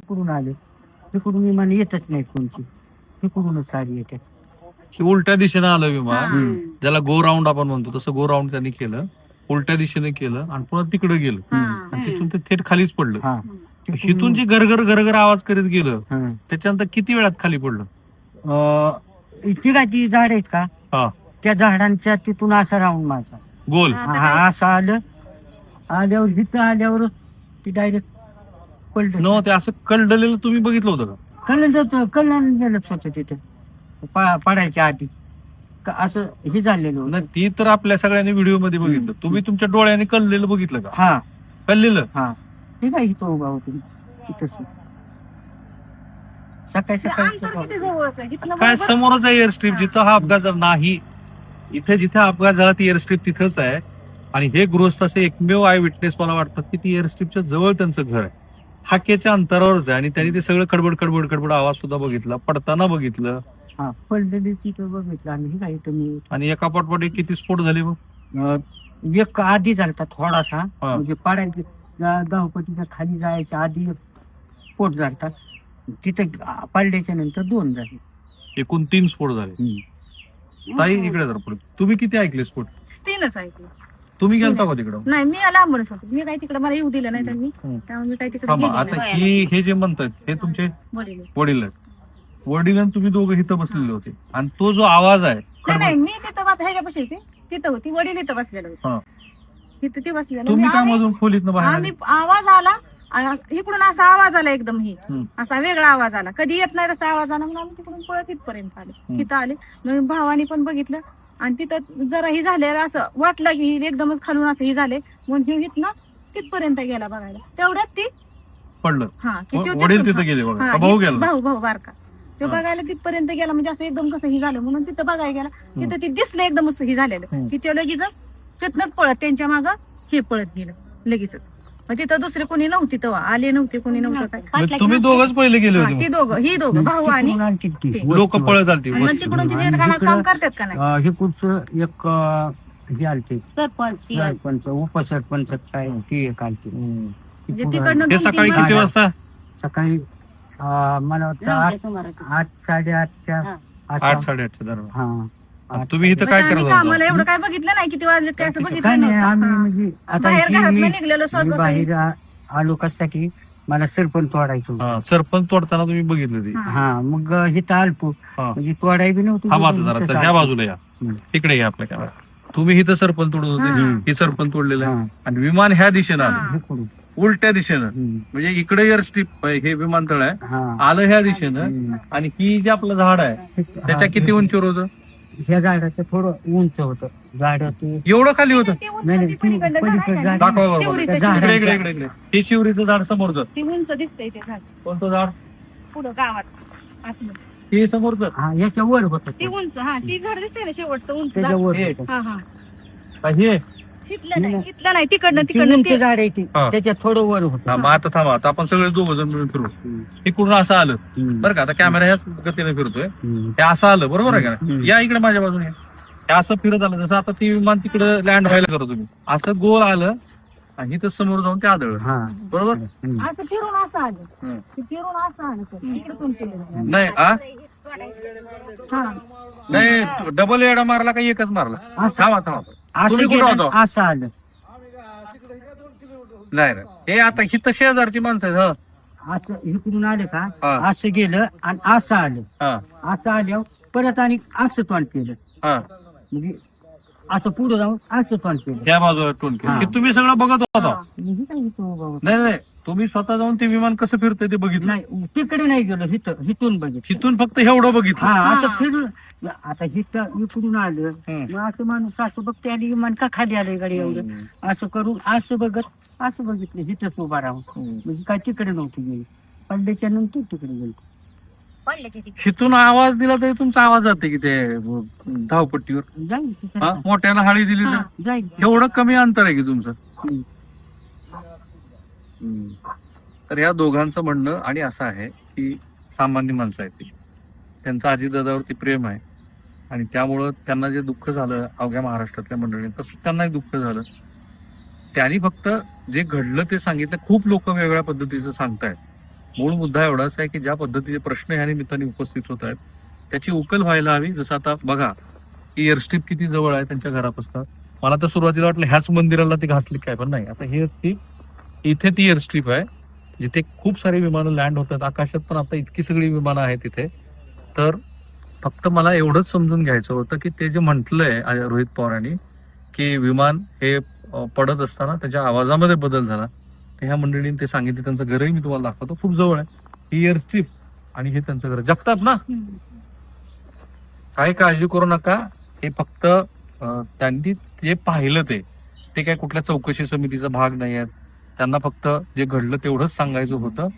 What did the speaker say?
तिकडून आले, तिकडून विमान येतच नाही कोणची, तिकडूनच आली येते. की उलट्या दिशेने आलं विमान, हा. ज्याला गो राऊंड आपण म्हणतो तसं गो राऊंड त्यांनी केलं, उलट्या दिशेने केलं आणि पुन्हा तिकडे गेलं हा. आणि तिथून ते थेट खालीच पडलं. हा तिथून जे गरगर गरगर आवाज करीत गेलं हा. त्याच्यानंतर किती वेळात खाली पडलं? तिघाची झाड आहेत का, हा, त्या झाडांच्या तिथून असं राऊंड माझा गोल. असं आलं, आल्यावर इथं आल्यावरच ती डायरेक्ट पडलं. न ते असं कळलेलं तुम्ही बघितलं होतं का? कल्याण गेलंच होतं तिथे पडायच्या आधी असं हे झालेलं होतं. नाही, ती तर आपल्या सगळ्यांनी व्हिडिओ मध्ये बघितलं. तुम्ही तुमच्या डोळ्याने कळलेलं बघितलं का? हा कळलेलं? हा ठीक आहे, इथं उभा होतो तिथंच सकाळी सकाळी. काय समोरच आहे एअर स्ट्रीप, जिथं हा अपघात झाला नाही, इथे जिथे अपघात झाला ती एअर स्ट्रीप तिथंच आहे. आणि हे गृहस्थ असे एकमेव आय विटनेस मला वाटतं की ती एअर स्ट्रीपच्या जवळ त्यांचं घर आहे, हाकेच्या अंतरावरच आहे. आणि त्यांनी ते सगळं खडबड खडबड खडबड आवाज सुद्धा बघितला, पडताना बघितलं. हा पडलेली तिथं बघितलं आणि हे काय तुम्ही आणि एका पाठोपाठ एक किती स्फोट झाले मग? एक आधी झालता थोडासा, हा. म्हणजे पडायचे धावपटीच्या खाली जायच्या आधी एक स्फोट झालता, तिथं पडल्याच्या नंतर 2 झाले. एकूण 3 स्फोट झाले. ताई इकडे जर पुढे, तुम्ही किती ऐकले स्फोट? 3च ऐकलं. तुम्ही गेलता का तिकडं? नाही, मी लांबूनच होते, मी काही तिकडे मला येऊ दिलं नाही त्यांनी, हम्म. त्यामुळे मी काही तिकडे थांबा, गेले आता नाही. हे जे म्हणतात हे तुमचे वडील. वडील आहेत. वडिलांनी तुम्ही दोघं इथं बसलेले होते आणि तो जो आवाज आहे नाही, मी तिथं ह्याच्यापाशी होती, तिथं होती, वडील इथं बसलेलं हा. होते, तिथं ते बसलेलं. तुम्ही मी काय आम्ही- मधून खोलीतनं बाहेर आले? आम्ही आवाज आला आणि इकडून असा आवाज आला एकदम, ही हम्म. असा वेगळा आवाज आला, कधी येत नाही तसा आवाज आला. मग आम्ही तिकडून पळत इथपर्यंत आले, हम्म. तिथं आले. मग भावानी पण बघितलं आणि तिथं जरा ही झालेलं असं वाटलं की ही एकदमच खालून असं ही झाले, म्हणून हे इथनं तिथपर्यंत गेला बघायला. तेवढ्यात ती पडलं. हा की मग त्यो वडील तिथून- तिथं गेले बघा, हा, का भाऊ इथं- गेला? भाऊ बारका तो हा. बघायला तिथपर्यंत गेला, म्हणजे असं एकदम कसं ही झालं म्हणून तिथं बघायला गेला. तिथं ती दिसलं एकदमच ही झालेलं, हम्म. की ते लगेचच तिथनच पळत त्यांच्या मागं हे पळत गेलं लगेचच. मग तिथं दुसरे कोणी नव्हती, तेव्हा आले नव्हते, कोणी नव्हतं काय. मग तुम्ही दोघच पहिले गेले हा, होते? ती दोघं, ही दोघं भाऊ आणि तिकडून आणखी ती ते. लोक पळत आलती आणि मग तिकडून आणि काम इकडं- करतात का नाही. हे कुठचं एक हे आलते सरपंच सरपंच उपसरपंच काय ती एक आलती. म्हणजे तिकडनं हे 2-3 सकाळी किती माणसं- वाजता? सकाळी मला वाटतं 8 8:30च्या हा. 8-8:30 दरम्यान. हा. आणि तुम्ही इथं काय म्हणजे करत आम्ही होता? कामाला एवढं काय बघितलं नाही, किती वाजले काय असं काय बघितलं नाही, आम्ही नव्हतं. म्हणजे आता बाहेर ही घरात मी निघलेलो स्वतः बाहेर आलो कशासाठी, मला सरपंच तोडायचं होतं. हा, सरपंच तोडताना तुम्ही बघितलं ते? हा. हा मग इथं आलतो, हा. म्हणजे तोडाय बी नव्हती. थांबा आता जरा, तर ह्या बाजूला या, हम्म. तिकडे या आपल्या कॅमेरा. तुम्ही इथं सरपंच तोडत होते, हा. ही सरपंच तोडलेलं आहे हा. आणि विमान ह्या दिशेनं आलं, हा. इकडून. उलट्या दिशेनं. हम्म. म्हणजे इकडे एअर स्ट्रीप हे विमानतळ आहे, हा. आलं ह्या दिशेनं. हम्म. आणि ही जे आपलं झाड आहे त्याच्या किती उंचीवर होतं? ह्या झाडाचं थोडं उंच होतं झाड, ते एवढं खाली होतं? ते उंच नाही, ती नाही, पलीकडलं झाड आहे पलीकडलं का? झाड. दाखवा बरोबर. शिवरीचं झाड. इकडे शिवरी. इकडे इकडे इकडे. हे शिवरीचं झाड समोरचं. ती उंच दिसतंय ते झाड कोणतं झाड? पुढं गावात आतमध्ये. हे समोरचं. हा याच्या वर होत ती उंच, हा ती झाड दिसते ना शेवटचं उंच त्याच्या झाड. वर हे. होतं. हा हा का हे? इथलं नाही, इथलं नाही, तिकडनं ती उंच तिकडनं झाड आहे ती, हा. त्याच्यात थोडं वर होत. हा, मग आता थांबा, आता आपण सगळे दोघ जण मिळून फिरू. इकडून असं आलं बरं का, आता कॅमेरा ह्याच गतीने फिरतोय, हे असं आलं बरोबर आहे का नाही? हम्म. या इकडे माझ्या बाजूने या. हे असं फिरत आलं, जसं आता ती विमान तिकडे लँड व्हायला करत तुम्ही, असं गोल आलं आणि इथं समोर जाऊन ते आदळलं हा. बरोबर. हम्म. असं फिरून असं आलं, हम्म. ते फिरून असं आलं ते. इकडे तोंड केलं. नाही हा नाही, डबल एडा मारला का एकच मारला? असं. थांबा थांबा, असं तुम्ही कुठं गेलं, होता? असं आलं. नाही नाही, हे आता हिथं शेजारची माणसं आहेत. असं इकडून आलं हा. का, असं गेलं आणि असं आलं. हा असं आल्यावर परत आणि असं तोंड केलं, हा, म्हणजे असं पुढे जाऊन असं तोंड केलं. त्या बाजूला टोन केलं. हा. हे तुम्ही सगळं बघत होता? म्हणजे काय इथं उभा होता. नाही नाही, तुम्ही स्वतः जाऊन ते विमान कसं फिरतंय ते बघितलं? नाही तिकडे नाही गेलो, हिथून बघितलं. तिथून फक्त एवढं बघितलं. हा असं हा. फिरून आता हिथं इकडून आलं, हम्म. मग असं माणूस असं बघते आली विमान का खाली आलंय गाडी एवढं, असं करून असं बघत असं बघितलं, हिथंच उभा राहून. म्हणजे काय तिकडे नव्हती गेली, पडल्याच्या नंतर तिकडे गेली. हिथून आवाज दिला तरी तुमचा आवाज जाते की ते धावपट्टीवर? जाईल हा? मोठ्यानं हाळी दिली तर जाईल. एवढं कमी अंतर आहे की तुमचं? हम्म. तर या दोघांचं म्हणणं आणि असं आहे की सामान्य माणसं आहेत ती, त्यांचं अजितदादावरती प्रेम आहे आणि त्यामुळं त्यांना जे दुःख झालं अवघ्या महाराष्ट्रातल्या मंडळींनी, तसं त्यांनाही दुःख झालं. त्यांनी फक्त जे घडलं ते सांगितलं. खूप लोक वेगळ्या पद्धतीचं सांगतायत मूळ मुद्दा एवढाच आहे की ज्या पद्धतीचे प्रश्न ह्या निमित्ताने उपस्थित होत आहेत त्याची उकल व्हायला हवी. जसं आता बघा की एअरस्ट्रीप किती जवळ आहे त्यांच्या घरापासून. मला तर सुरुवातीला वाटलं ह्याच मंदिराला ती घातली काय, पण नाही. आता ही एअरस्ट्रीप इथे ती एअरस्ट्रीप आहे जिथे खूप सारी विमानं लँड होतात. आकाशात पण आता इतकी सगळी विमानं आहेत तिथे. तर फक्त मला एवढंच समजून घ्यायचं होतं की ते जे म्हटलंय रोहित पवारांनी की विमान हे पडत असताना त्याच्या आवाजामध्ये बदल झाला, तर ह्या मंडळींनी ते सांगितले. त्यांचं घरही मी तुम्हाला दाखवतो, खूप जवळ आहे ही एअरस्ट्रीप आणि हे त्यांचं घर. जगताप ना, काही काळजी करू नका. हे फक्त त्यांनी जे पाहिलं ते काय कुठल्या चौकशी समितीचा भाग नाही आहेत. त्यांना फक्त जे घडलं तेवढंच सांगायचं होतं